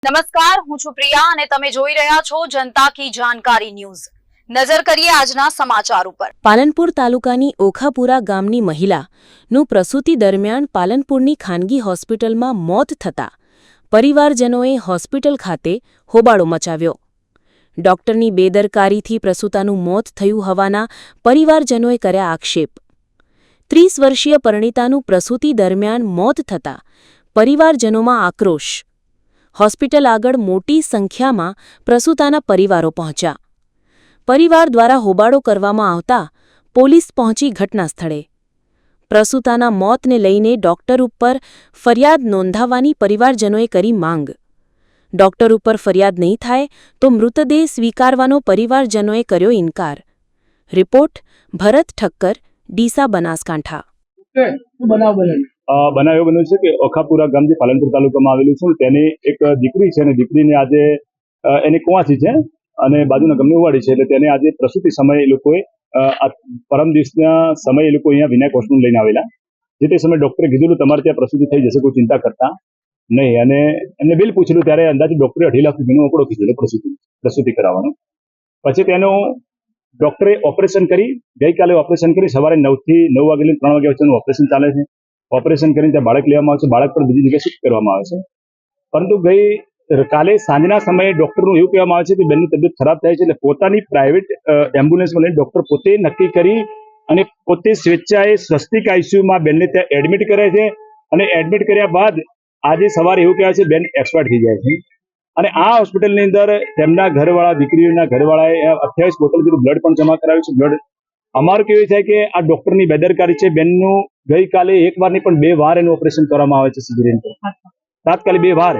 નમસ્કાર, હું છું પ્રિયા અને તમે જોઈ રહ્યા છો જનતા કી જાણકારી ન્યૂઝ। નજર કરીએ આજના સમાચાર ઉપર। પાલનપુર તાલુકાની ઓખાપુરા ગામની મહિલાનું પ્રસૂતિ દરમિયાન પાલનપુરની ખાનગી હોસ્પિટલમાં મોત થતાં પરિવારજનોએ હોસ્પિટલ ખાતે હોબાળો મચાવ્યો। ડોક્ટરની બેદરકારીથી પ્રસૂતાનું મોત થયું હોવાના પરિવારજનોએ કર્યા આક્ષેપ। 30 વર્ષીય પરિણીતાનું પ્રસૂતિ દરમિયાન મોત થતાં પરિવારજનોમાં આક્રોશ। હોસ્પિટલ આગળ મોટી સંખ્યામાં પ્રસૂતાના પરિવારો પહોંચ્યા। પરિવાર દ્વારા હોબાળો કરવામાં આવતા પોલીસ પહોંચી ઘટનાસ્થળે। પ્રસૂતાના મોતને લઈને ડોક્ટર ઉપર ફરિયાદ નોંધાવવાની પરિવારજનોએ કરી માંગ। ડોક્ટર ઉપર ફરિયાદ નહીં થાય તો મૃતદેહ સ્વીકારવાનો પરિવારજનોએ કર્યો ઇનકાર। રિપોર્ટ ભરત ઠક્કર, ડીસા, બનાસકાંઠા। બનાવ એવો બન્યો છે કે ઓખાપુરા ગામ જે પાલનપુર તાલુકામાં આવેલું છે તેની એક દીકરી છે અને દીકરીને આજે એની કુંવાસી છે અને બાજુના ગામની ઉવાડી છે, એટલે તેને આજે પ્રસૂતિ સમયે એ લોકોએ પરમ દિવસના સમયે એ લોકો અહીંયા વિનાયક હોસ્પિટલ લઈને આવેલા। જે તે સમયે ડોક્ટરે કીધું તમારે ત્યાં પ્રસૂતિ થઈ જશે, કોઈ ચિંતા કરતા નહીં। અને એમને બિલ પૂછેલું ત્યારે અંદાજે ડોક્ટરે 2.5 લાખ રૂપિયાનો આંકડો કીધેલો પ્રસૂતિ કરાવવાનો। પછી તેનું ડોક્ટરે ઓપરેશન કરી, ગઈકાલે ઓપરેશન કરી, સવારે 9 થી 9 વાગે 3 વાગ્યા વચ્ચેનું ઓપરેશન ચાલે છે। ઓપરેશન કરીને ત્યાં બાળક લેવામાં આવે છે, બાળક પણ બીજી જગ્યાએ શિફ્ટ કરવામાં આવે છે। પરંતુ કાલે સાંજના સમયે ડોક્ટરનું એવું કહેવામાં આવે છે કે બેનની તબિયત ખરાબ થાય છે, એટલે પોતાની પ્રાઇવેટ એમ્બ્યુલન્સમાં લઈને ડોક્ટર પોતે નક્કી કરી અને પોતે સ્વેચ્છાએ સ્વસ્તિક આઈસીયુમાં બેનને ત્યાં એડમિટ કરે છે। અને એડમિટ કર્યા બાદ આજે સવારે એવું કહેવાય છે બેન એક્સપાયર થઈ જાય છે। અને આ હોસ્પિટલની અંદર તેમના ઘરવાળા, દીકરીઓના ઘરવાળાએ 28 બોટલ જેટલું બ્લડ પણ જમા કરાવ્યું છે। બ્લડ અમારું કેવું થાય કે આ ડોક્ટરની બેદરકારી છે। બેનનું ગઈકાલે એક વાર નહીં પણ 2 વાર એનું ઓપરેશન કરવામાં આવે છે, સિઝેરિયન તાત્કાલિક 2 વાર।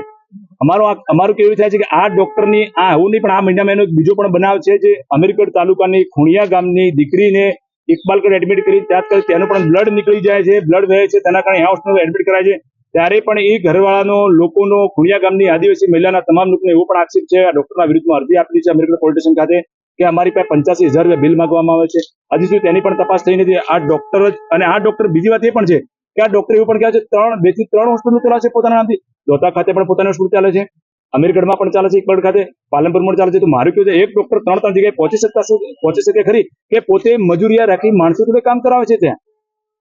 અમારું કેવું થાય છે કે આ ડોક્ટરની આવું નહીં પણ આ મહિનામાં એનો બીજો પણ બનાવ છે, જે અમીરગઢ તાલુકાની ખુણિયા ગામની દીકરીને ઇકબાલગઢ એડમિટ કરી તાત્કાલિક તેનું પણ બ્લડ નીકળી જાય છે, બ્લડ વહે છે, તેના કારણે હોસ્પિટલમાં એડમિટ કરાય છે। ત્યારે પણ એ ઘરવાળાનો લોકોનો ખુણિયા ગામની આદિવાસી મહિલાના તમામ લોકોને એવો પણ આક્ષેપ છે આ ડોક્ટરના વિરુદ્ધમાં અરજી આપી છે અમીરગઢ પોલીસ સ્ટેશન ખાતે કે અમારી પાસે 85,000 રૂપિયા બિલ માંગવામાં આવે છે, હજી સુધી તેની પણ તપાસ થઈ નથી। આ ડોક્ટર જ અને આ ડોક્ટર બીજી વાત એ પણ છે કે આ ડોક્ટર એવું પણ કહે છે 2 થી 3 હોસ્પિટલ ચલાવે છે પોતાના નામથી। દોતા ખાતે પણ પોતાની હોસ્પિટલ ચાલે છે, અમીરગઢમાં પણ ચાલે છે, ઇકબાલ ખાતે, પાલનપુરમાં ચાલે છે। તો મારું કહ્યું છે એક ડોક્ટર 3 જગ્યાએ પહોંચી શકે ખરી કે પોતે મજૂરિયા રાખી માણસો જોડે કામ કરાવે છે ત્યાં।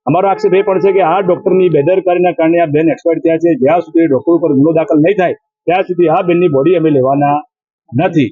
અમારો આક્ષેપ એ પણ છે કે આ ડોક્ટરની બેદરકારીના કારણે આ બેન એક્સપાયર થયા છે। જ્યાં સુધી ડોક્ટર ઉપર ગુનો દાખલ નહીં થાય ત્યાં સુધી આ બેનની બોડી અમે લેવાના નથી।